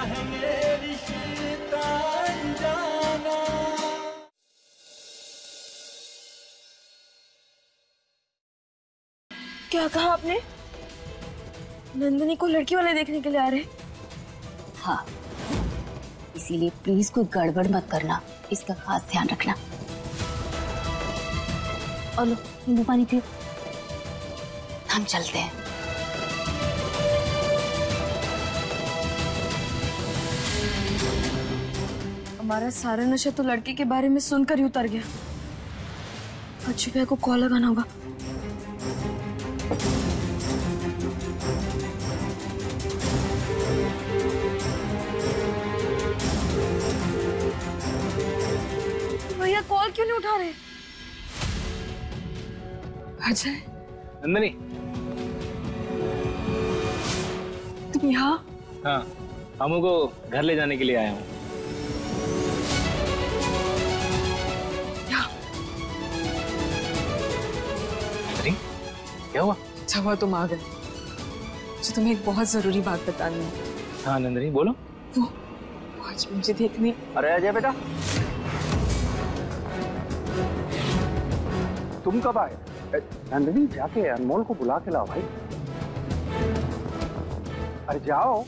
है ये रिश्ता अनजाना। क्या कहा आपने? नंदिनी को लड़की वाले देखने के लिए आ रहे? हाँ, इसीलिए प्लीज कोई गड़बड़ मत करना, इसका खास ध्यान रखना। और लो नींबू पानी पियो, हम चलते हैं। हमारा सारा नशा तो लड़के के बारे में सुनकर ही उतर गया। अच्छी भैया को कॉल लगाना होगा। भैया कॉल क्यों नहीं उठा रहे? अजय। नंदिनी। तुम यहाँ? हाँ, अमू को घर ले जाने के लिए आया हूँ। क्या हुआ? अच्छा हुआ तुम आ गए, मुझे तुम्हें एक बहुत जरूरी बात बतानी है। हाँ नंदिनी बोलो। वो आज मुझे देखने। अरे अजय बेटा, तुम कब आए? नंदिनी जाके अनमोल को बुला के लाओ भाई। अरे जाओ।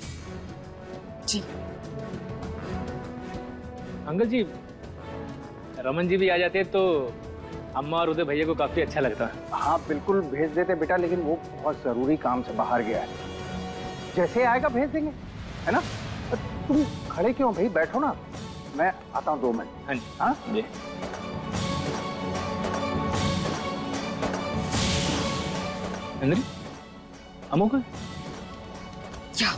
जी अंकल जी, रमन जी भी आ जाते तो अम्मा और उदय भैया को काफी अच्छा लगता है। हाँ बिल्कुल भेज देते बेटा, लेकिन वो बहुत जरूरी काम से बाहर गया है। जैसे आएगा भेज देंगे, है ना? तुम खड़े क्यों भाई, बैठो ना, मैं आता हूँ 2 मिनट। हाँ जी। हाँ जी। नंदिनी, अमू को क्या?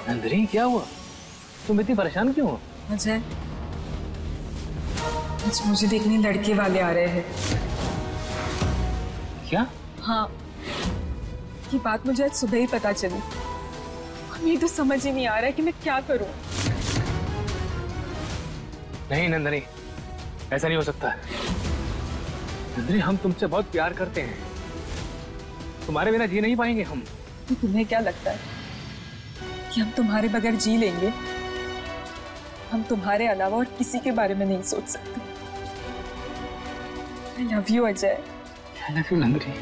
नंदिनी क्या हुआ? तुम इतनी परेशान क्यों हो? अजय, आज मुझे देखने लड़के वाले आ रहे हैं। क्या? हाँ, ये बात मुझे आज सुबह ही पता चली। मुझे तो समझ ही नहीं आ रहा है कि मैं क्या करूं। नहीं नंदिनी, ऐसा नहीं हो सकता है। नंदिनी, हम तुमसे बहुत प्यार करते हैं, तुम्हारे बिना जी नहीं पाएंगे हम। तो तुम्हें क्या लगता है कि हम तुम्हारे बगैर जी लेंगे? हम तुम्हारे अलावा और किसी के बारे में नहीं सोच सकते। I love you Ajay. I love you Nandini.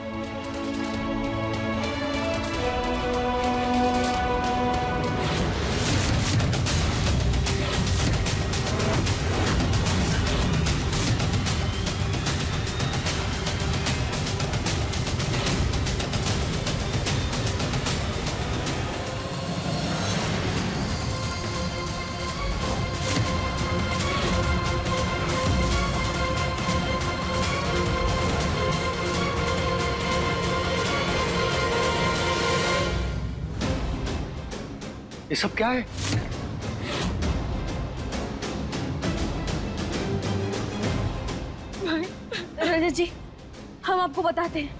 ये सब क्या है? रजत जी, हम आपको बताते हैं।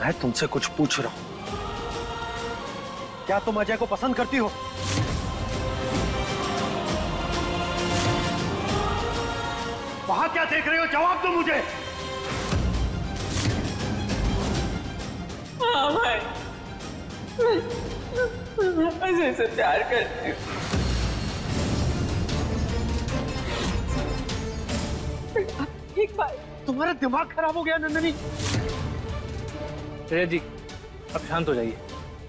मैं तुमसे कुछ पूछ रहा हूं। क्या तुम अजय को पसंद करती हो? वहां क्या देख रहे हो? जवाब दो मुझे। हाँ भाई, मैं अजय से प्यार करती हूँ। एक बार तुम्हारा दिमाग खराब हो गया नंदिनी। जय जी, अब शांत हो जाइए,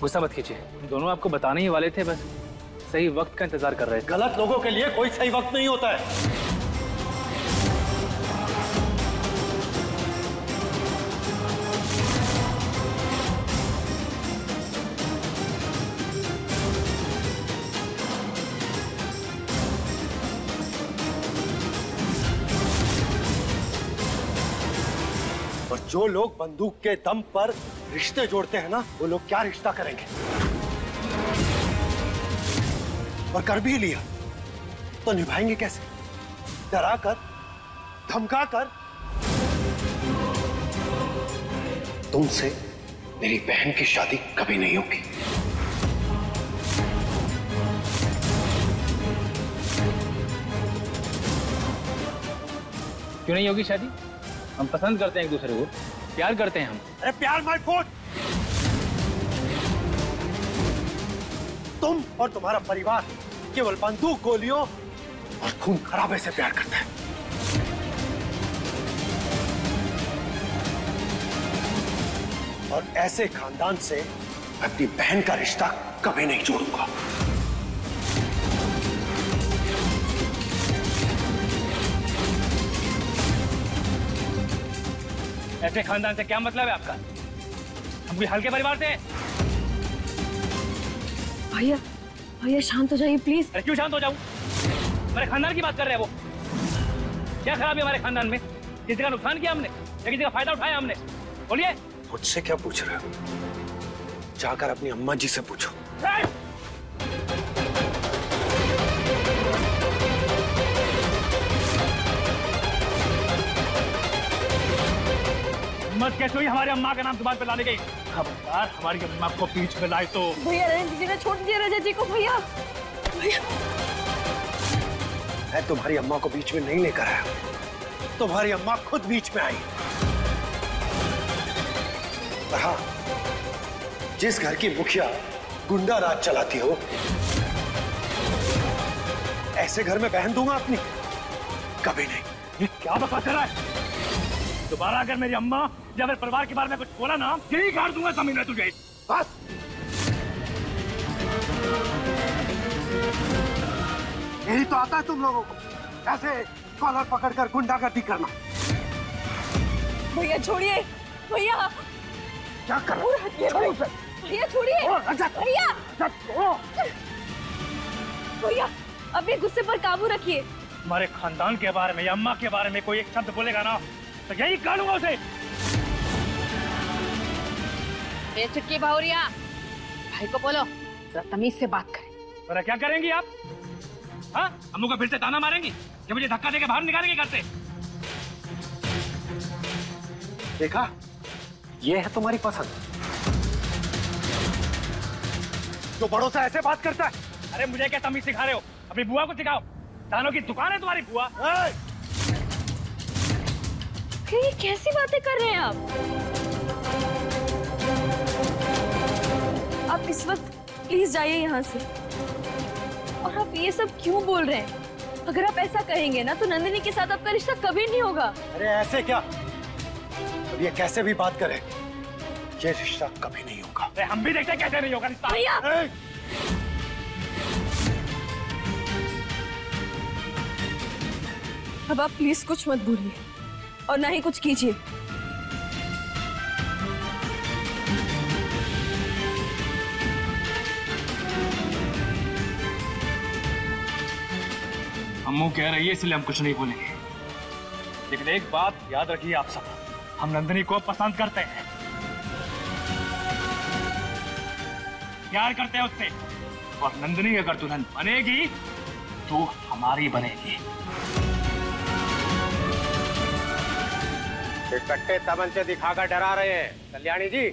गुस्सा मत कीजिए। हम दोनों आपको बताने ही वाले थे, बस सही वक्त का इंतजार कर रहे थे। गलत लोगों के लिए कोई सही वक्त नहीं होता है। और जो लोग बंदूक के दम पर रिश्ते जोड़ते हैं ना, वो लोग क्या रिश्ता करेंगे? और कर भी लिया तो निभाएंगे कैसे? डरा कर, धमका कर। तुमसे मेरी बहन की शादी कभी नहीं होगी। क्यों नहीं होगी शादी? हम पसंद करते हैं एक दूसरे को, प्यार करते हैं हम। अरे प्यार मत खोज। तुम और तुम्हारा परिवार केवल बंदूक, गोलियों और खून खराबे से प्यार करता है। और ऐसे खानदान से मैं अपनी बहन का रिश्ता कभी नहीं जोड़ूंगा। ऐसे खानदान से क्या मतलब है आपका? हम कोई हल्के परिवार से हैं? भैया भैया शांत हो जाइए प्लीज। अरे क्यों शांत हो जाऊं? हमारे खानदान की बात कर रहे हैं वो। क्या खराबी है हमारे खानदान में? किसी का नुकसान किया हमने या किसी का फायदा उठाया हमने? बोलिए। मुझसे क्या पूछ रहे हो? जाकर अपनी अम्मा जी से पूछो। मत कैसे हुई हमारे अम्मा का नाम जुबान पे लाने गई? खबरदार हमारी अम्मा को बीच में लाए तो। भैया रहने दीजिए ना, छोड़ दीजिए रजा जी को। भैया भैया मैं तुम्हारी अम्मा को बीच में नहीं लेकर आया, तुम्हारी अम्मा खुद बीच में आई। और हाँ, जिस घर की मुखिया गुंडा राज चलाती हो, ऐसे घर में बहन दूंगा अपनी? कभी नहीं। ये क्या बकवास कर रहा है? दोबारा अगर मेरी अम्मा या मेरे परिवार के बारे में कुछ बोला ना, यही गाड़ दूंगा जमीन में तुझे। बस। यही तो आता है तुम लोगों को, ऐसे कॉलर पकड़कर गुंडागर्दी करना। भैया छोड़िए। भैया क्या कर रहे हो? भैया छोड़िए। भैया भैया अपने गुस्से पर काबू रखिए। हमारे खानदान के बारे में या अम्मा के बारे में कोई एक शब्द बोलेगा ना तो यही गाड़ूंगा उसे। चुटकी बहुरिया, भाई को बोलो जरा तमीज से बात करें। पर क्या करेंगी आप? हाँ, अम्मू को फिर से ताना मारेंगी कि मुझे धक्का देके बाहर निकालेंगे घर से? देखा, ये है तुम्हारी पसंद, जो बड़ों से ऐसे बात करता है। अरे मुझे क्या तमीज सिखा रहे हो? अपनी बुआ को सिखाओ। दानों की दुकान है तुम्हारी बुआ। ये कैसी बातें कर रहे हैं आप इस वक्त प्लीज जाइए यहाँ से। और आप ये सब क्यों बोल रहे हैं? अगर आप ऐसा कहेंगे ना तो नंदिनी के साथ आपका रिश्ता कभी नहीं होगा। अरे ऐसे क्या? अब ये कैसे भी बात करे, ये रिश्ता कभी नहीं होगा। अरे हम भी देखते हैं कैसे नहीं होगा रिश्ता। भैया अब आप प्लीज कुछ मत बोलिए और ना ही कुछ कीजिए। अम्मू कह रही है इसलिए हम कुछ नहीं बोलेंगे, लेकिन एक बात याद रखिए आप सब, हम नंदिनी को पसंद करते हैं, प्यार करते हैं उससे। और नंदिनी अगर दुल्हन बनेगी तो हमारी बनेगी। कट्टे तमंचे दिखाकर डरा रहे हैं। कल्याणी जी,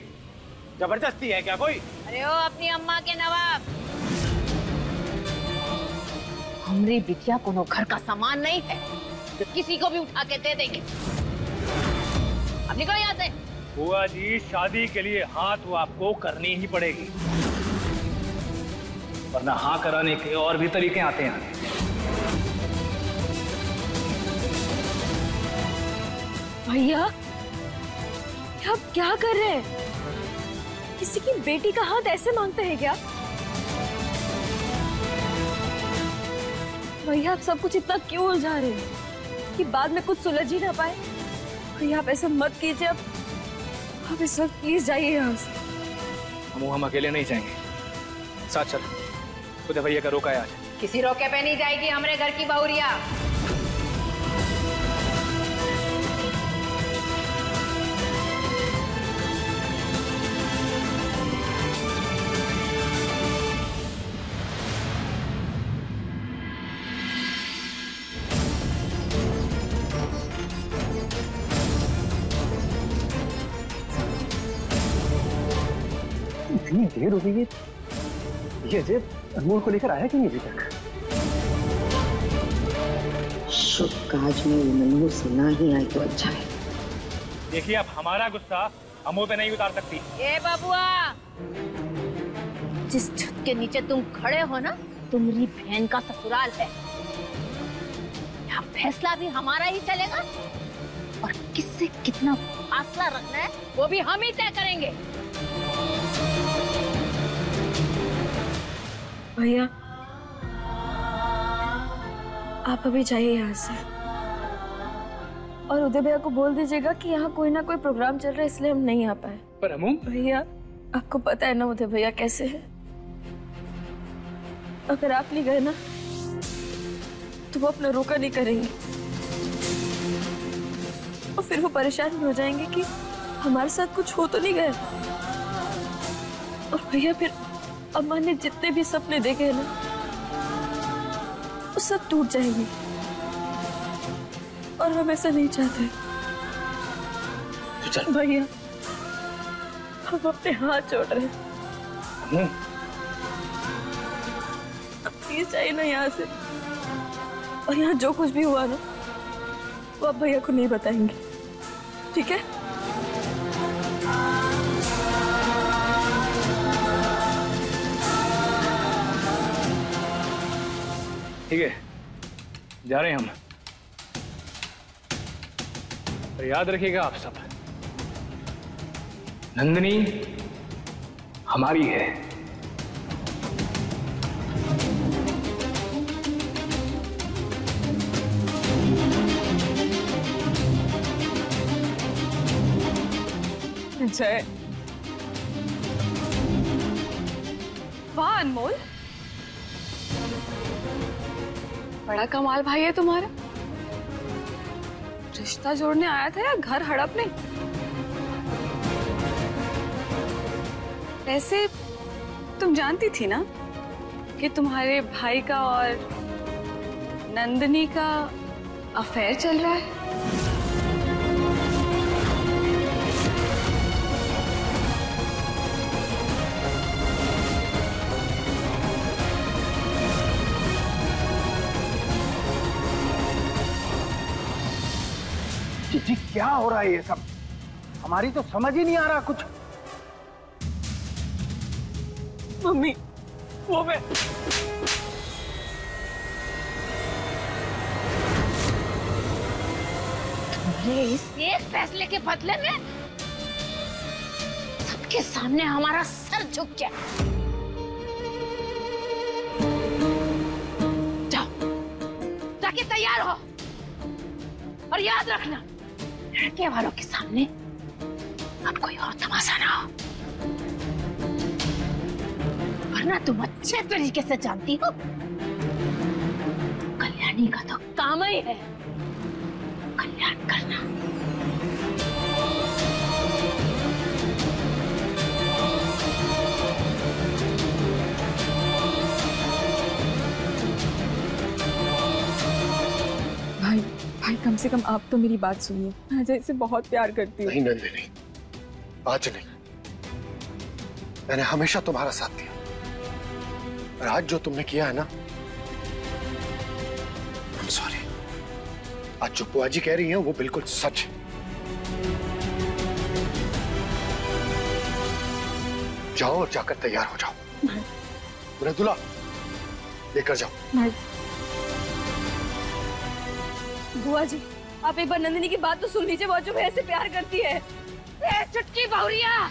जबरदस्ती है क्या कोई? अरे ओ अपनी अम्मा के नवाब, हमरी बिटिया कोनो घर का सामान नहीं है जो किसी को भी उठा के दे देंगे। अब निकलो यहाँ से। बुआ जी, शादी के लिए हाँ तो आपको करनी ही पड़ेगी, वरना हाँ कराने के और भी तरीके आते हैं। भैया आप क्या कर रहे हैं? किसी की बेटी का हाथ ऐसे मांगते हैं क्या? भैया आप सब कुछ इतना क्यों उलझा रहे हैं कि बाद में कुछ सुलझ ही ना पाए? भैया आप ऐसा मत कीजिए। आप इस वक्त प्लीज जाइए यहाँ से। हम अकेले नहीं जाएंगे, साथ चल। खुद भैया का रोका है आज। किसी रोके पे नहीं जाएगी हमारे घर की बहुरिया। इतनी देर हो गई है, ये अजय अनमोल को लेकर आया कि नहीं अभी तक? शुभ काज में नन्हू से ना ही आए तो अच्छा है। देखिए, अब हमारा गुस्सा अमू पे नहीं उतार सकती। ए बाबुआ, जिस छत के नीचे तुम खड़े हो ना, तुम्हारी बहन का ससुराल है। यहाँ फैसला भी हमारा ही चलेगा और किससे कितना फासला रखना है वो भी हम ही तय करेंगे। भैया, आप अभी जाइए यहाँ से और उदय भैया को बोल दीजिएगा कि यहाँ कोई ना कोई प्रोग्राम चल रहा है, इसलिए हम नहीं आ पाए। पर अमू, भैया, आपको पता है ना उदय भैया कैसे हैं। अगर आप नहीं गए ना तो वो अपना रोका नहीं करेंगे और फिर वो परेशान भी हो जाएंगे कि हमारे साथ कुछ हो तो नहीं गया। और भैया, फिर अम्मा ने जितने भी सपने देखे हैं ना, वो सब टूट जाएंगे और हम ऐसा नहीं चाहते। भैया, हम अपने हाथ जोड़ रहे हैं, प्लीज जाइए ना यहाँ से। और यहाँ जो कुछ भी हुआ ना वो आप भैया को नहीं बताएंगे, ठीक है? ठीक है, जा रहे हैं हम। पर याद रखिएगा आप सब, नंदिनी हमारी है। जय, वाह अनमोल, बड़ा कमाल भाई है तुम्हारा। रिश्ता जोड़ने आया था या घर हड़पने? वैसे तुम जानती थी ना कि तुम्हारे भाई का और नंदिनी का अफेयर चल रहा है। जी क्या हो रहा है ये सब? हमारी तो समझ ही नहीं आ रहा कुछ। मम्मी, वो मैं तुम्हारे इस एक फैसले के बदले में सबके सामने हमारा सर झुक गया। जाओ, जाके तैयार हो और याद रखना, लड़के वालों के सामने अब कोई और तमाशा ना हो, वरना तुम अच्छे तरीके से जानती हो कल्याणी का तो काम ही है कल्याण करना। भाई कम से कम आप तो मेरी बात सुनिए। मैं अजय से बहुत प्यार करती हूँ। नहीं नंदिनी, आज नहीं। मैंने हमेशा तुम्हारा साथ दिया और आज जो तुमने किया है ना, I'm sorry। आज जो बुआ जी कह रही हैं वो बिल्कुल सच है। जाओ और जाकर तैयार हो जाओ। उन्हें दूल्हा लेकर जाओ। बुआ जी, आप एक बार नंदिनी की बात तो सुन लीजिए, वो जो भैया से प्यार करती है। चुटकी बहुरिया,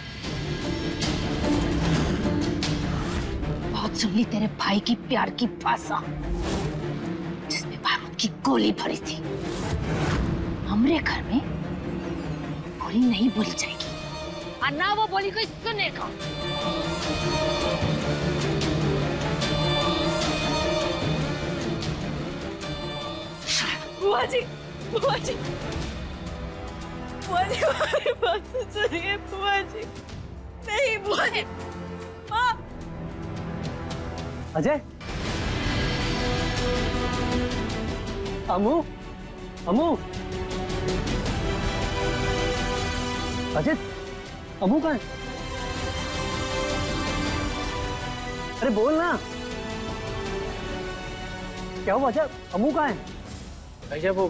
बहुत सुन ली तेरे भाई की प्यार की भाषा जिसमें बारूद की गोली भरी थी। हमरे घर में गोली नहीं बोली जाएगी और ना वो बोली कोई सुनेगा। बुआ जी, बुआ जी, बुआ जी, हमारी बात तो सुनिए बुआ जी। नहीं बुआ जी, माँ। अजय, अमू, अमू, अजय, अमू कहाँ है? अरे बोल ना, क्या हुआ अजय? अमू कहाँ है? भैया वो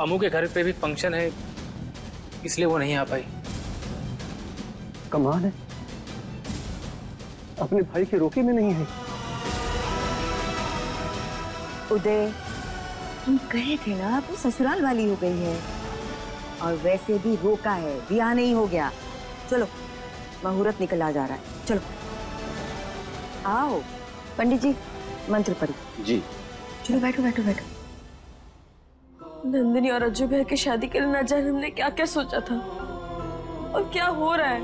अमू के घर पे भी फंक्शन है, इसलिए वो नहीं आ पाई। कमाल है, अपने भाई के रोके में नहीं है। उदय, तुम कहे थे ना वो ससुराल वाली हो गई है, और वैसे भी रोका है, ब्याह नहीं हो गया। चलो, मुहूर्त निकल आ जा रहा है, चलो आओ। पंडित जी, मंत्र पढ़िए। जी। चलो बैठो बैठो बैठो। नंदिनी और अज्जू भाई की शादी के लिए न जाने हमने क्या क्या सोचा था और क्या हो रहा है।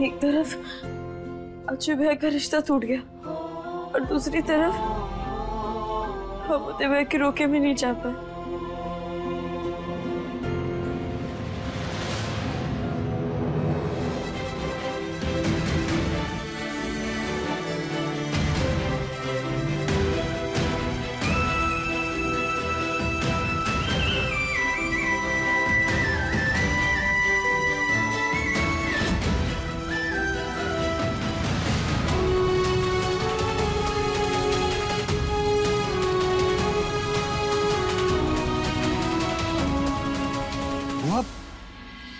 एक तरफ अज्जू भाई का रिश्ता टूट गया और दूसरी तरफ हम उदय भाई के रोके में नहीं जा पाए।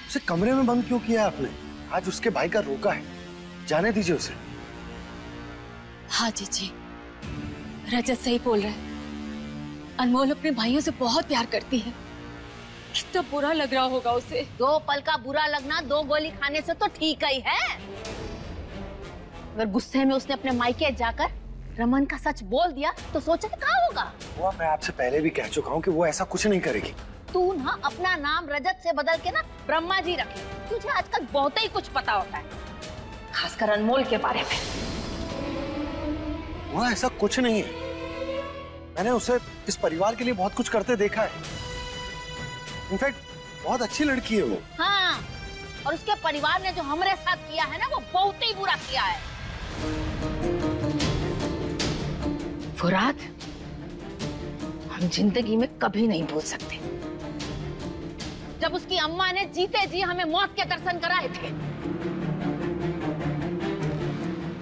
उसे कमरे में बंद क्यों किया आपने? आज उसके भाई का रोका है, जाने दीजिए उसे। हाँ जीजी, रजत सही बोल रहा है। अनमोल अपने भाइयों से बहुत प्यार करती है। कितना बुरा लग रहा होगा उसे। 2 पल का बुरा लगना 2 गोली खाने से तो ठीक ही है। अगर गुस्से में उसने अपने मायके जाकर रमन का सच बोल दिया तो सोचा क्या होगा? वो मैं आपसे पहले भी कह चुका हूँ कि वो ऐसा कुछ नहीं करेगी। तू ना अपना नाम रजत से बदल के ना ब्रह्मा जी रखे। तुझे आजकल बहुत ही कुछ पता होता है, खासकर अनमोल के बारे में। वो ऐसा कुछ नहीं है। मैंने उसे इस परिवार के लिए बहुत कुछ करते देखा है। इनफैक्ट बहुत अच्छी लड़की है वो। हाँ, और उसके परिवार ने जो हमारे साथ किया है ना, वो बहुत ही बुरा किया है। फुरात, हम जिंदगी में कभी नहीं भूल सकते जब उसकी अम्मा ने जीते जी हमें मौत के दर्शन कराए थे।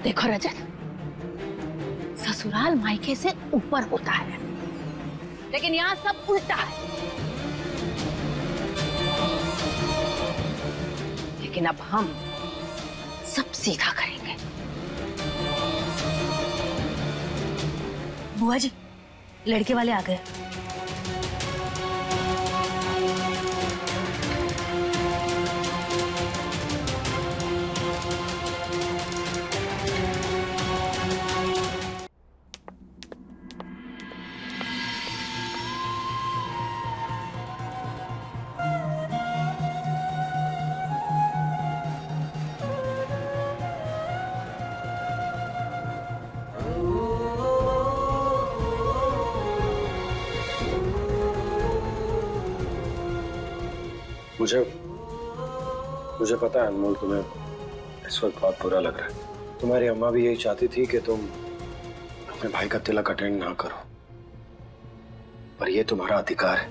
देखो रजत, ससुराल मायके से ऊपर होता है, लेकिन यहाँ सब उल्टा है। लेकिन अब हम सब सीधा करेंगे। बुआ जी, लड़के वाले आ गए। मुझे पता है अनमोल, तुम्हें इस वक्त बहुत बुरा लग रहा है। तुम्हारी अम्मा भी यही चाहती थी कि तुम अपने भाई का तिलक अटेंड ना करो, पर ये तुम्हारा अधिकार है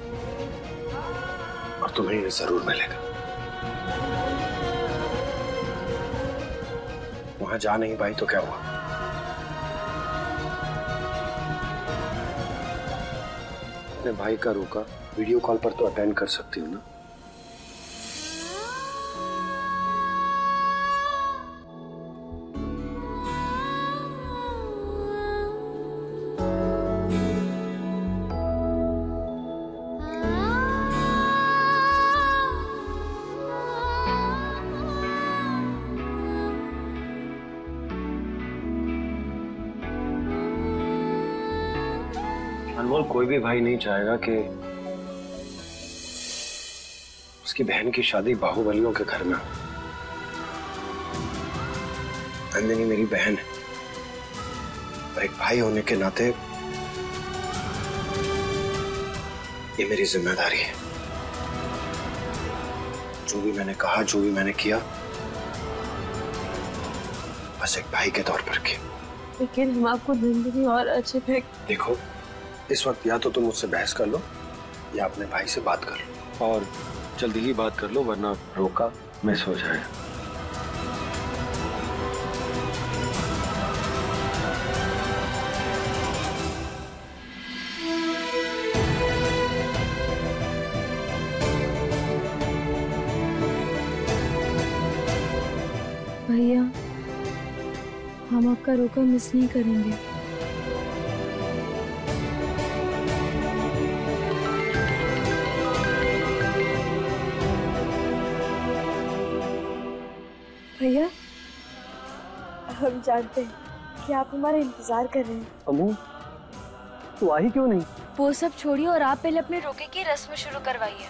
और तुम्हें ये जरूर मिलेगा। वहां जा नहीं पाई तो क्या हुआ? अपने भाई का रोका वीडियो कॉल पर तो अटेंड कर सकती हूँ ना। अनमोल, कोई भी भाई नहीं चाहेगा कि उसकी बहन की शादी बाहुबलियों के घर में हो। नंदिनी मेरी बहन है और एक भाई होने के नाते ये मेरी जिम्मेदारी है। जो भी मैंने कहा, जो भी मैंने किया, बस एक भाई के तौर पर किया। लेकिन हम आपको नंदिनी और अजय भाई। देखो, इस वक्त या तो तुम मुझसे बहस कर लो या अपने भाई से बात कर लो, और जल्दी ही बात कर लो, वरना रोका मिस हो जाएगा। हम आपका रोका मिस नहीं करेंगे। भैया, हम जानते हैं कि आप हमारा इंतजार कर रहे हैं। अम्मू, तू आई क्यों नहीं? वो सब छोड़िए और आप पहले अपने रोके की रस्म शुरू करवाइए।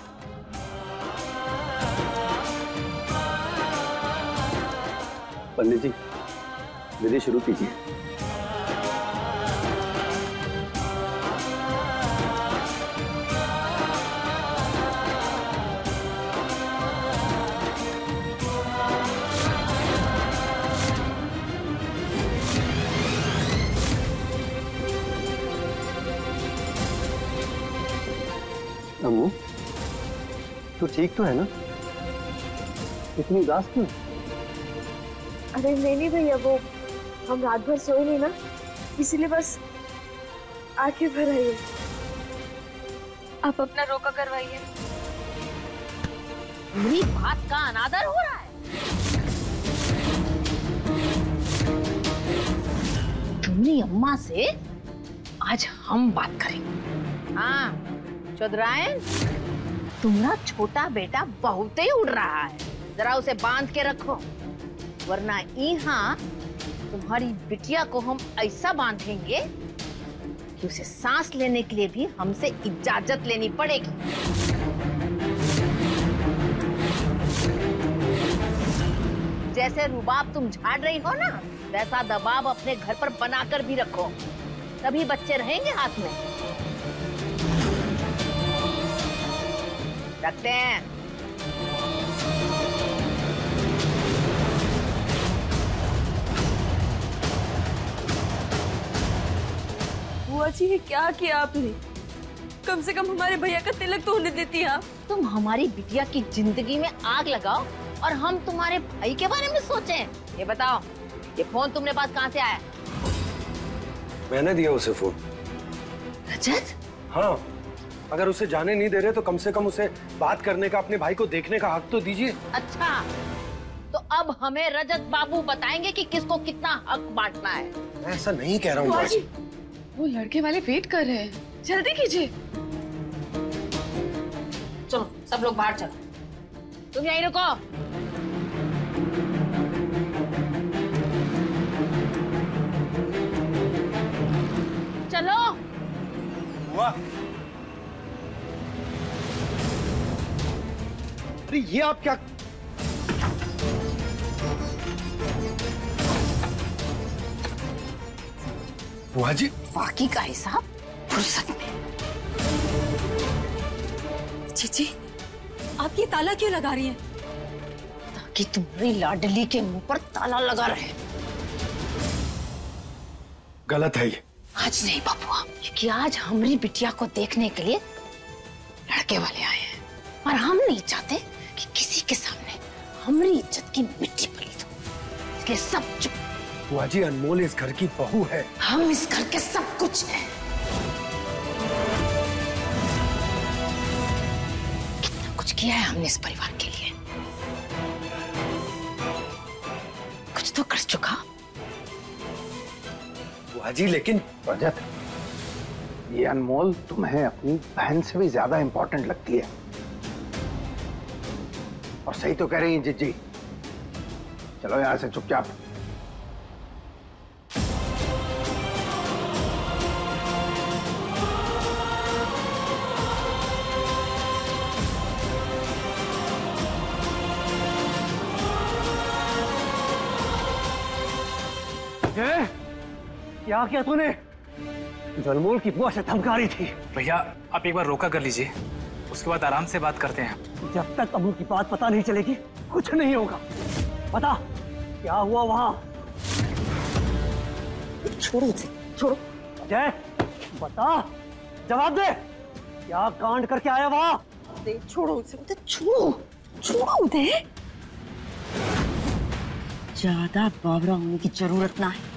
पंडित जी, विधि शुरू कीजिए। अम्मू, तू ठीक तो है ना? इतनी उदास क्यों? अरे नहीं भैया, वो हम रात भर सोए नहीं ना, इसीलिए बस आंखें भर आई है। आप अपना रोका करवाइए। मेरी बात का अनादर हो रहा है। तुम्हारी अम्मा से आज हम बात करेंगे। हाँ चौधरायन, तुम्हारा छोटा बेटा बहुत ही उड़ रहा है, जरा उसे बांध के रखो, वरना यहाँ तुम्हारी बिटिया को हम ऐसा बांधेंगे कि उसे सांस लेने के लिए भी हमसे इजाजत लेनी पड़ेगी। जैसे रुबाब तुम झाड़ रही हो ना, वैसा दबाव अपने घर पर बनाकर भी रखो, तभी बच्चे रहेंगे हाथ में। रखते हैं। बुआ जी, ये क्या किया आपने? कम से कम हमारे भैया का तिलक तो होने देती आप। तुम हमारी बिटिया की जिंदगी में आग लगाओ और हम तुम्हारे भाई के बारे में सोचें। ये बताओ, ये फोन तुमने पास कहाँ से आया? मैंने दिया उसे फोन। रजत? हाँ, अगर उसे जाने नहीं दे रहे तो कम से कम उसे बात करने का, अपने भाई को देखने का हक तो दीजिए। अच्छा, तो अब हमें रजत बाबू बताएंगे कि किसको कितना हक बांटना है। मैं ऐसा नहीं कह रहा हूँ भाई। वो लड़के वाले वेट कर रहे हैं, जल्दी कीजिए। चलो सब लोग बाहर चलो, तुम यहीं रुको। चलो। हुआ? अरे ये आप क्या? बुआ जी, बाकी का हिसाब फुर्सत में। चीची, आप ये ताला क्यों लगा रही हैं? ताकि तुम्हारी लाडली के मुंह पर ताला लगा रहे। गलत है ये। आज नहीं बबुआ, क्योंकि आज हमारी बिटिया को देखने के लिए लड़के वाले आए हैं और हम नहीं चाहते कि किसी के सामने हमारी इज्जत की मिट्टी पलीत हो, इसलिए सब चुप। बुआ जी, अनमोल इस घर की बहू है। हम इस घर के सब कुछ हैं। कितना कुछ किया है हमने इस परिवार के लिए, कुछ तो कर चुका। बुआ जी, लेकिन रजत, ये अनमोल तुम्हें अपनी बहन से भी ज्यादा इंपॉर्टेंट लगती है। और सही तो कह रही हैं जिज्जी। चलो यहां से चुपचाप। क्या किया तूने? अनमोल की बुआ से धमका रही थी। भैया, आप एक बार रोका कर लीजिए, उसके बाद आराम से बात करते हैं। जब तक अम्मू की बात पता नहीं चलेगी कुछ नहीं होगा। बता क्या हुआ वहां? छोड़ो उसे, छोड़ो। अजय, बता, जवाब दे, क्या कांड करके आया वहां? छोड़ो उसे, छोड़ो, छोड़ो उसे। ज्यादा बावरा होने की जरूरत ना है।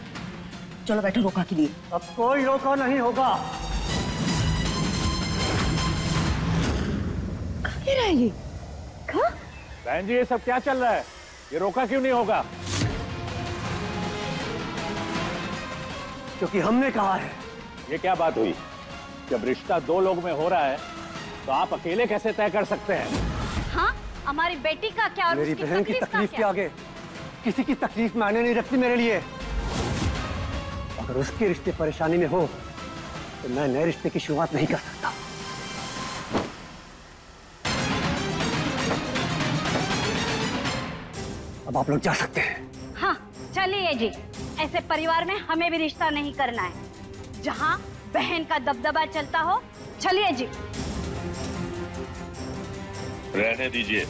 चलो बैठो रोका के लिए। अब कोई रोका नहीं होगा। कहाँ रहा ये? कहाँ? बहन जी, ये सब क्या चल रहा है? ये रोका क्यों नहीं होगा? क्योंकि हमने कहा है। ये क्या बात हुई? जब रिश्ता दो लोग में हो रहा है तो आप अकेले कैसे तय कर सकते हैं? हाँ, हमारी बेटी का क्या और मेरी उसकी बहन की तकलीफ के आगे किसी की तकलीफ मायने नहीं रखती मेरे लिए। अगर उसके रिश्ते परेशानी में हो तो मैं नए रिश्ते की शुरुआत नहीं कर सकता। अब आप लोग जा सकते हैं। हाँ, चलिए जी। ऐसे परिवार में हमें भी रिश्ता नहीं करना है। जहाँ बहन का दबदबा चलता हो, चलिए जी। रहने दीजिए।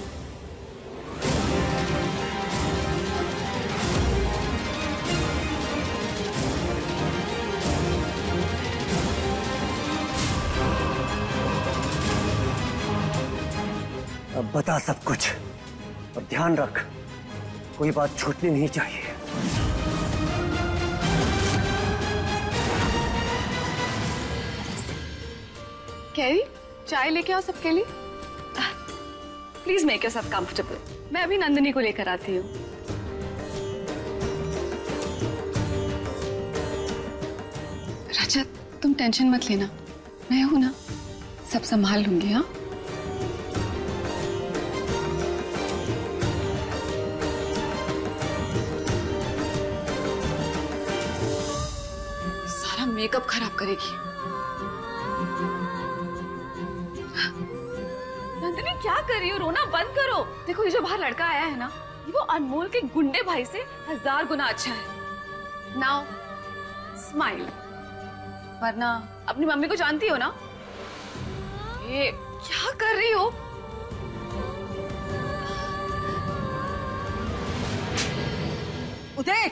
अब बता सब कुछ और ध्यान रख, कोई बात छूटनी नहीं चाहिए। कैरी, चाय लेके आओ सबके लिए। Please make yourself comfortable. मैं अभी नंदिनी को लेकर आती हूँ। रजत, तुम टेंशन मत लेना, मैं हूं ना, सब संभाल लूंगी। हाँ, सारा मेकअप खराब करेगी। नंदिनी क्या कर रही हो? रोना बंद करो। देखो, ये जो बाहर लड़का आया है ना, ये वो अनमोल के गुंडे भाई से 1000 गुना अच्छा है। नाउ स्माइल, वरना अपनी मम्मी को जानती हो ना। ये क्या कर रही हो? उदय,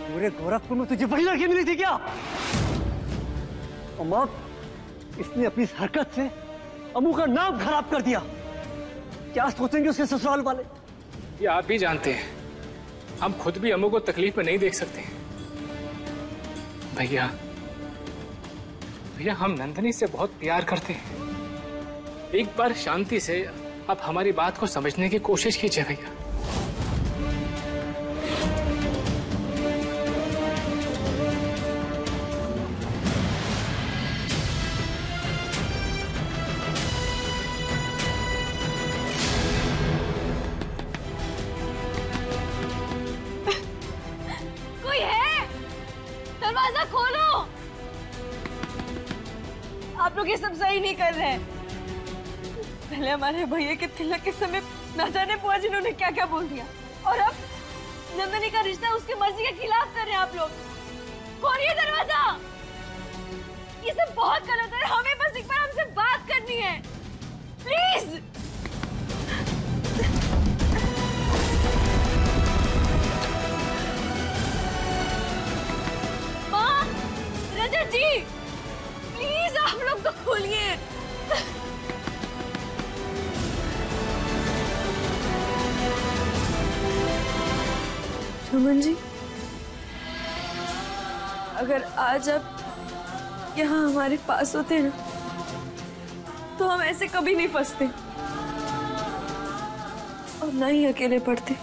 पूरे गोरखपुर में तुझे वही लड़की मिली थी क्या? और माँ, इसने अपनी इस हरकत से अमू का नाम खराब कर दिया। क्या सोचेंगे उसके ससुराल वाले? ये आप भी जानते हैं, हम खुद भी अमू को तकलीफ में नहीं देख सकते। भैया, हम नंदिनी से बहुत प्यार करते हैं। एक बार शांति से आप हमारी बात को समझने की कोशिश कीजिए भैया। दरवाजा खोलो। आप लोग ये सब सही नहीं कर रहे हैं। पहले हमारे भैया के तिलक के समय ना जाने बुआ जी ने क्या क्या बोल दिया, और अब नंदिनी का रिश्ता उसकी मर्जी के खिलाफ कर रहे हैं आप लोग। खोलिए दरवाजा। ये सब बहुत गलत है। हमें बस एक बार हमसे बात करनी है, प्लीज। माँ, रजत जी, प्लीज आप लोग तो खोलिए। सुमन जी, अगर आज आप यहाँ हमारे पास होते ना, तो हम ऐसे कभी नहीं फंसते और ना ही अकेले पड़ते।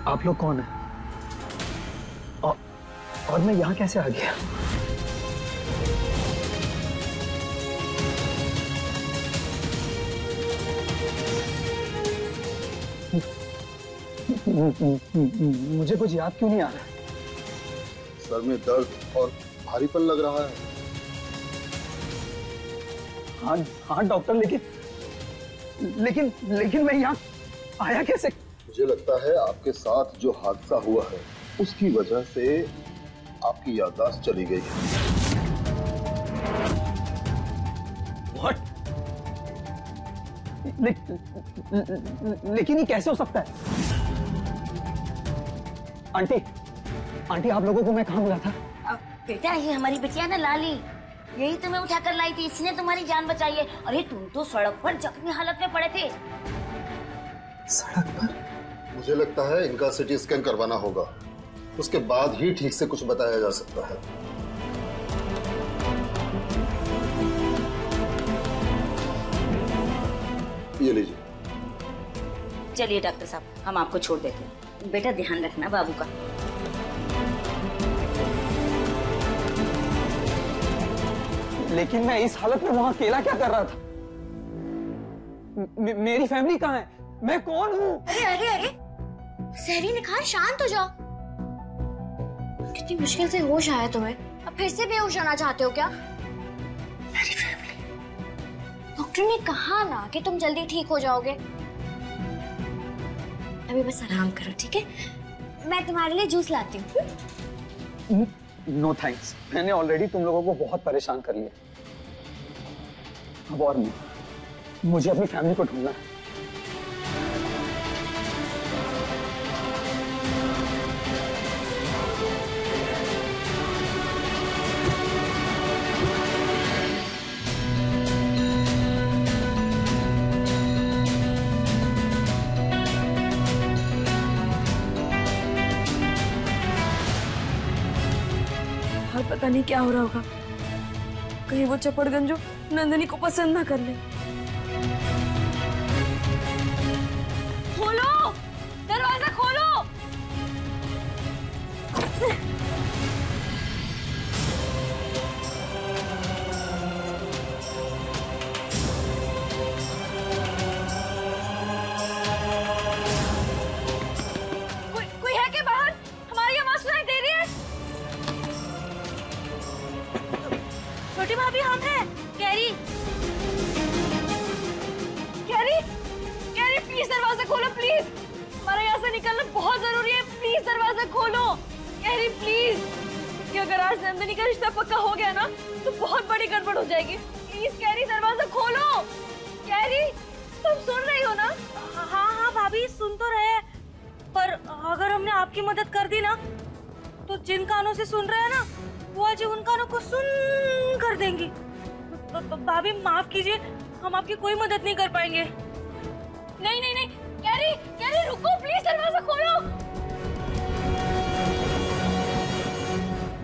आप लोग कौन है? और मैं यहाँ कैसे आ गया? मुझे कुछ याद क्यों नहीं आ रहा? सर में दर्द और भारीपन लग रहा है। हाँ हाँ डॉक्टर, लेकिन मैं यहाँ आया कैसे? मुझे लगता है आपके साथ जो हादसा हुआ है उसकी वजह से आपकी याददाश्त चली गई है। What? लेकिन ये कैसे हो सकता है? आंटी, आंटी आप लोगों को मैं कहाँ बुला था? बेटा ये हमारी बिटिया ना लाली, यही तुम्हें उठाकर लाई थी, इसने तुम्हारी जान बचाई है। अरे तुम तो सड़क पर जख्मी हालत में पड़े थे। सड़क पर? मुझे लगता है इनका सिटी स्कैन करवाना होगा, उसके बाद ही ठीक से कुछ बताया जा सकता है। ये लीजिए। चलिए डॉक्टर साहब, हम आपको छोड़ देते हैं। बेटा ध्यान रखना बाबू का। लेकिन मैं इस हालत में वहां अकेला क्या कर रहा था? मेरी फैमिली कहाँ है? मैं कौन हूँ? अरे अरे अरे सहरी निखार, शांत हो जाओ। कितनी मुश्किल से होश आया तुम्हें, अब फिर से बेहोश होना चाहते हो क्या? मेरी फैमिली। डॉक्टर ने कहा ना कि तुम जल्दी ठीक हो जाओगे। अभी बस आराम करो, ठीक है? मैं तुम्हारे लिए जूस लाती हूँ। नो थैंक्स, मैंने ऑलरेडी तुम लोगों को बहुत परेशान कर लिया। अब और नहीं, मुझे अपनी फैमिली को ढूंढना है। पता नहीं क्या हो रहा होगा, कहीं वो चपड़गंजो नंदिनी को पसंद ना कर ले। खोलो, दरवाजा खोलो। कोई है क्या बाहर? हमारी आवाज सुनाई दे रही है? छोटी भाभी हम हैं। कैरी, कैरी, कैरी प्लीज दरवाजा खोलो प्लीज। हमारा यहाँ से निकलना बहुत जरूरी है, प्लीज दरवाजा खोलो। कैरी प्लीज, कि अगर आज नंदिनी का रिश्ता पक्का हो गया ना तो बहुत बड़ी गड़बड़ हो जाएगी। प्लीज कैरी दरवाजा खोलो। कैरी तुम सुन रही हो ना? हाँ हाँ भाभी सुन तो रहे हैं, पर अगर हमने आपकी मदद कर दी ना तो जिन कानों से सुन रहे हैं ना वो आज उन कानों को सुन कर देंगी। तो भाभी माफ कीजिए, हम आपकी कोई मदद नहीं कर पाएंगे। नहीं नहीं नहीं, कैरी, कैरी रुको प्लीज, दरवाजा खोलो।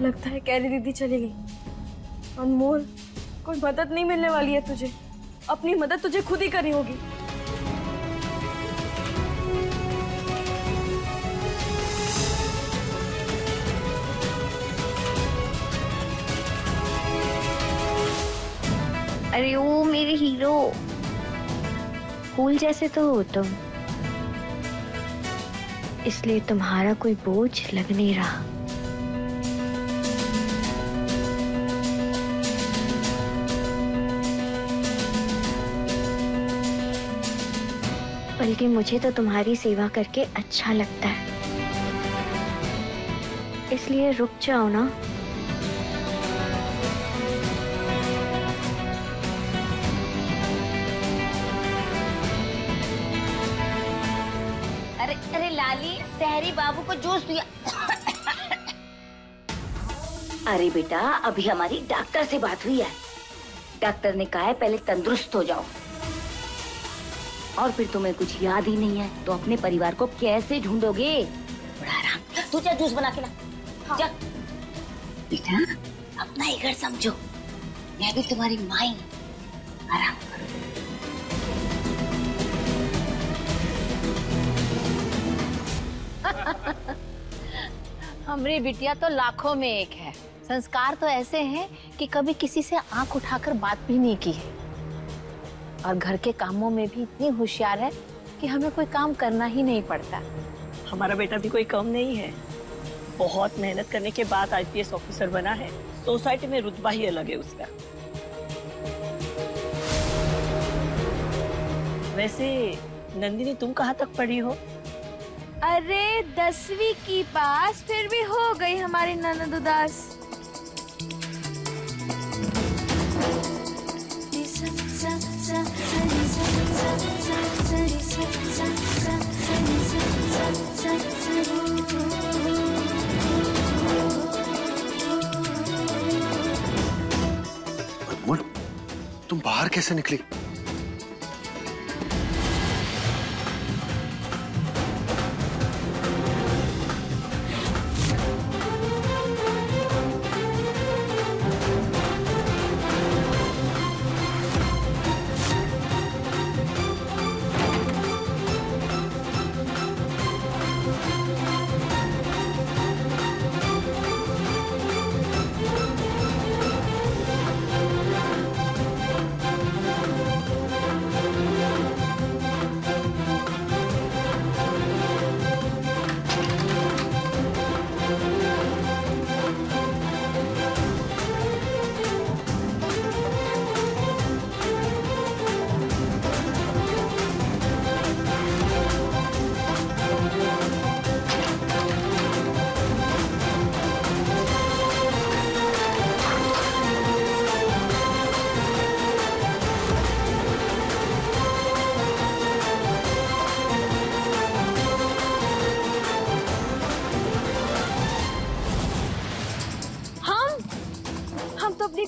लगता है कैरी दीदी चली गई। अनमोल, कोई मदद नहीं मिलने वाली है तुझे, अपनी मदद तुझे खुद ही करनी होगी। अरे ओ मेरे हीरो, फूल जैसे तो हो तुम, इसलिए तुम्हारा कोई बोझ लग नहीं रहा। बल्कि मुझे तो तुम्हारी सेवा करके अच्छा लगता है, इसलिए रुक जाओ ना। अरे अरे लाली, सहरी बाबू को जूस दिया। अरे बेटा, अभी हमारी डॉक्टर से बात हुई है। डॉक्टर ने कहा है पहले तंदुरुस्त हो जाओ, और फिर तुम्हें कुछ याद ही नहीं है तो अपने परिवार को कैसे ढूंढोगे? बड़ा आराम, तू जा जूस बना के ला। हाँ। जा बेटा, अपना ही घर समझो, मैं भी तुम्हारी माँ ही। आराम करो। हमारी बिटिया तो लाखों में एक है। संस्कार तो ऐसे हैं कि कभी किसी से आंख उठाकर बात भी नहीं की है, और घर के कामों में भी इतनी होशियार है कि हमें कोई काम करना ही नहीं पड़ता। हमारा बेटा भी कोई कम नहीं है, बहुत मेहनत करने के बाद आईपीएस ऑफिसर बना है। सोसाइटी में रुतबा ही अलग है उसका। वैसे नंदिनी, तुम कहाँ तक पढ़ी हो? अरे 10वीं की पास, फिर भी हो गई हमारी ननद उदास। कैसे निकली?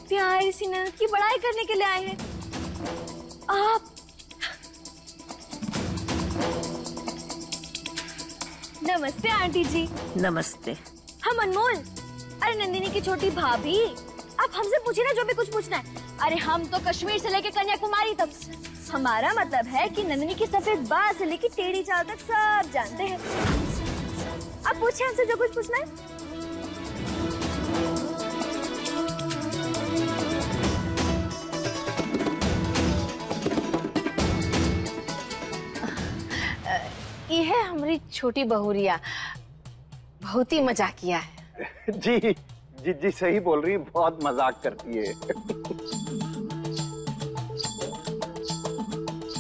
प्यारी सी ननद की बड़ाई करने के लिए आए हैं। आप नमस्ते आंटी जी। नमस्ते। हम अनमोल। अरे नंदिनी की छोटी भाभी, आप हमसे पूछिए ना जो भी कुछ पूछना है। अरे हम तो कश्मीर से लेके कन्याकुमारी तक, हमारा मतलब है कि नंदिनी की सफेद बाल से लेके टेढ़ी चाल तक सब जानते हैं। आप पूछिए हमसे जो कुछ पूछना है। ये है हमारी छोटी बहुरिया, बहुत ही मजाक किया है। जी जी जी सही बोल रही है, बहुत मजाक करती है।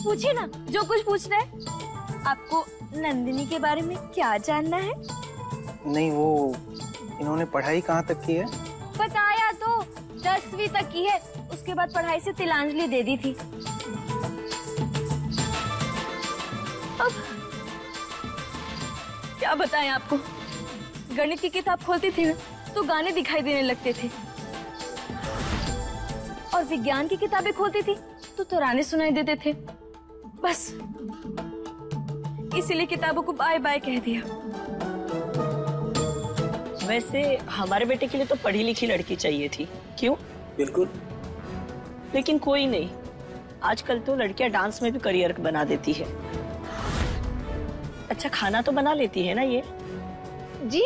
पूछिए ना जो कुछ पूछना है। आपको नंदिनी के बारे में क्या जानना है? नहीं वो इन्होंने पढ़ाई कहाँ तक की है? बताया तो 10वीं तक की है, उसके बाद पढ़ाई से तिलांजलि दे दी थी। अब क्या बताएं आपको, गणित की किताब खोलती थी ना तो गाने दिखाई देने लगते थे, और विज्ञान की किताबें खोलती थी तो तराने सुनाई देते थे। बस इसीलिए किताबों को बाय बाय कह दिया। वैसे हमारे बेटे के लिए तो पढ़ी लिखी लड़की चाहिए थी। क्यों? बिल्कुल। लेकिन कोई नहीं, आजकल तो लड़कियां डांस में भी करियर बना देती है। अच्छा खाना तो बना लेती है ना ये? जी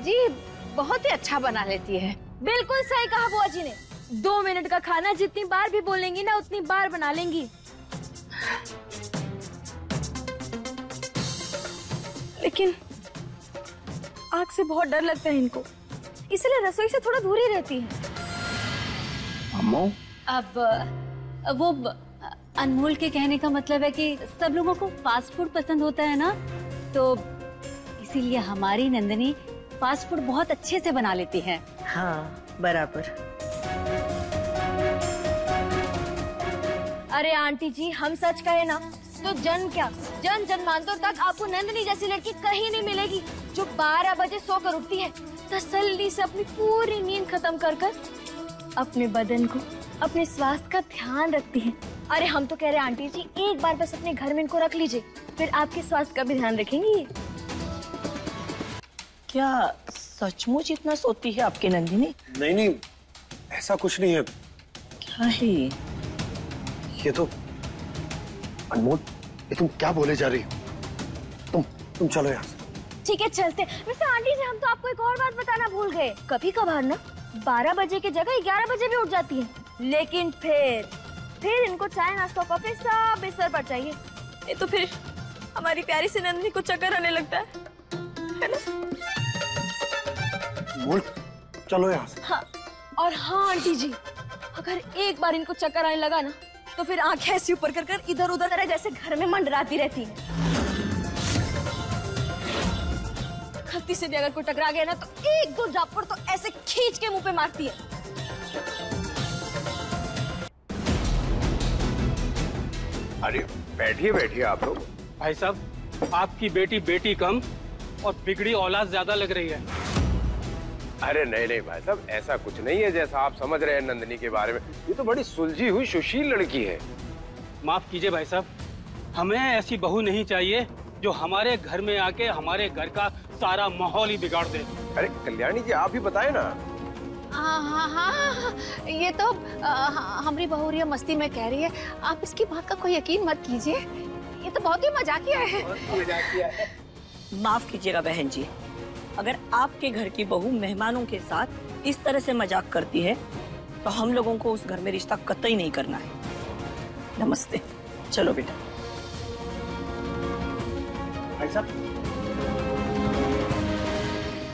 जी बहुत ही अच्छा बना लेती है। बिल्कुल सही कहा बुआ जी ने। 2 मिनट का खाना जितनी बार भी बोलेंगी ना उतनी बार बना लेंगी। लेकिन आग से बहुत डर लगता है इनको, इसलिए रसोई से थोड़ा दूर ही रहती है। अम्मू? अब वो अनमोल के कहने का मतलब है कि सब लोगों को फास्ट फूड पसंद होता है ना, तो इसीलिए हमारी नंदिनी फास्ट फूड बहुत अच्छे से बना लेती है। हाँ बराबर। अरे आंटी जी हम सच कहे ना तो जन जन्मांतर तक आपको नंदिनी जैसी लड़की कहीं नहीं मिलेगी जो 12 बजे सोकर उठती है, तसल्ली से अपनी पूरी नींद खत्म कर अपने बदन को, अपने स्वास्थ्य का ध्यान रखती है। अरे हम तो कह रहे हैं आंटी जी एक बार बस अपने घर में इनको रख लीजिए, फिर आपके स्वास्थ्य का भी ध्यान रखेंगी ये। क्या सचमुच इतना सोती है आपकी नंदिनी? नहीं नहीं ऐसा कुछ नहीं है। क्या है ये तो अनमोल, ये तुम क्या बोले जा रही हो? तुम चलो यहाँ से। ठीक है चलते। वैसे आंटी जी हम तो आपको एक और बात बताना भूल गए। कभी कभार ना 12 बजे की जगह 11 बजे भी उठ जाती है, लेकिन फिर इनको चाय नाश्ता कॉफी सब बिस्तर पर चाहिए। ये तो फिर हमारी प्यारी सी नंदिनी को चक्कर आने लगता है ना? बोल चलो यहाँ से। हाँ और हाँ आंटी जी, अगर एक बार इनको चक्कर आने लगा ना तो फिर आंखें ऐसी ऊपर कर इधर उधर तरह जैसे घर में मंडराती रहती है। गलती से भी अगर कोई टकरा गया ना तो 1-2 झापड़ तो ऐसे खींच के मुंह पे मारती है। अरे बैठिए बैठिए आप लोग। भाई साहब आपकी बेटी कम और बिगड़ी औलाद ज्यादा लग रही है। अरे नहीं नहीं भाई साहब, ऐसा कुछ नहीं है जैसा आप समझ रहे हैं नंदिनी के बारे में। ये तो बड़ी सुलझी हुई सुशील लड़की है। माफ कीजिए भाई साहब, हमें ऐसी बहू नहीं चाहिए जो हमारे घर में आके हमारे घर का सारा माहौल ही बिगाड़ दे। अरे कल्याणी जी आप ही बताएं ना। हाँ, ये तो हमारी बहुरिया मस्ती में कह रही है, आप इसकी बात का कोई यकीन मत कीजिए, ये तो बहुत ही मजाकिया है। माफ कीजिएगा बहन जी, अगर आपके घर की बहू मेहमानों के साथ इस तरह से मजाक करती है तो हम लोगों को उस घर में रिश्ता कतई नहीं करना है। नमस्ते, चलो बेटा। भाई साहब,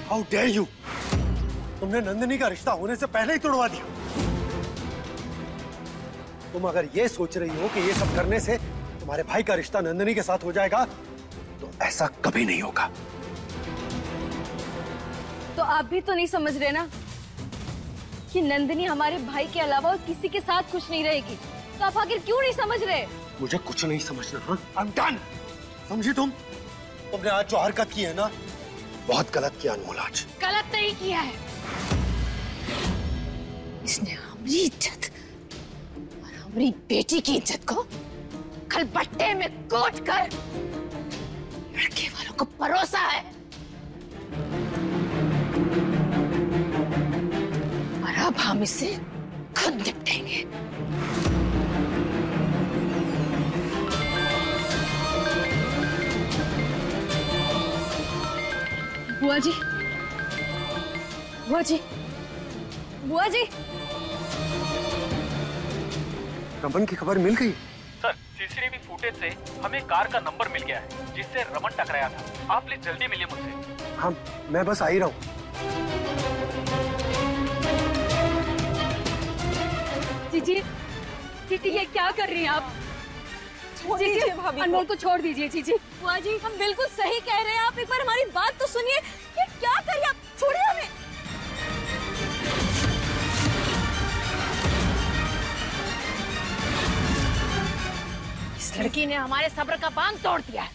हाउ डेयर यू, तुमने नंदिनी का रिश्ता होने से पहले ही तोड़वा दिया। तुम अगर ये सोच रही हो कि ये सब करने से तुम्हारे भाई का रिश्ता नंदिनी के साथ हो जाएगा तो ऐसा कभी नहीं होगा। तो आप भी तो नहीं समझ रहे ना कि नंदिनी हमारे भाई के अलावा और किसी के साथ खुश नहीं रहेगी। तो आप आखिर क्यों नहीं समझ रहे? मुझे कुछ नहीं समझना। हाँ, I'm done। समझी तुमने आज जो हरकत की है ना, बहुत गलत किया अनमोल। आज गलत नहीं किया है, इसने हमारी इज्जत और हमारी बेटी की इज्जत को खलबट्टे में कोट कर लड़के वालों को परोसा है, और अब हम इसे खुद निपटेंगे। बुआ जी, बुआ जी, बुआ जी। रमन की खबर मिल गई? सर, सीसीटीवी फुटेज से हमें कार का नंबर मिल गया है जिससे रमन टकराया था। आप प्लीज जल्दी मिलिए मुझसे। हाँ, मैं बस आ ही रहा हूँ। जीजी, जीजी ये क्या कर रही हैं आप? जीजी, अनमोल को छोड़ दीजिए। जीजी, बुआ जी हम बिल्कुल सही कह रहे हैं, आप एक बार हमारी बात तो सुनिए। ये क्या कर रही हैं आप? छोड़िए हमें। इस लड़की ने हमारे सब्र का बांध तोड़ दिया है।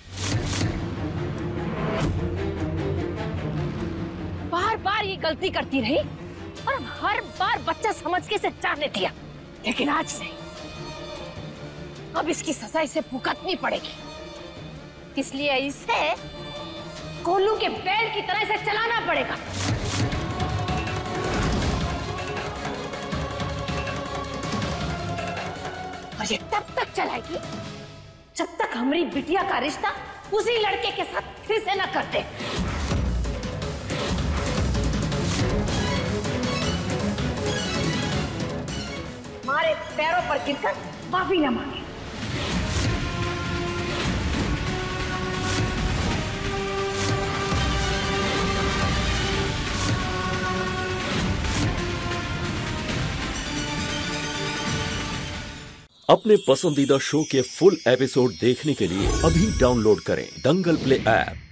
बार बार ये गलती करती रही और हम हर बार बच्चा समझ के इसे चाहने दिया, लेकिन आज नहीं, अब इसकी सजा इसे भुगतनी पड़ेगी। इसलिए इसे कोल्लू के बैल की तरह इसे चलाना पड़ेगा। और ये तब तक चलाएगी जब तक हमारी बिटिया का रिश्ता उसी लड़के के साथ फिर से न कर दे। हमारे पैरों पर गिरकर माफी न मांगे। अपने पसंदीदा शो के फुल एपिसोड देखने के लिए अभी डाउनलोड करें दंगल प्ले ऐप।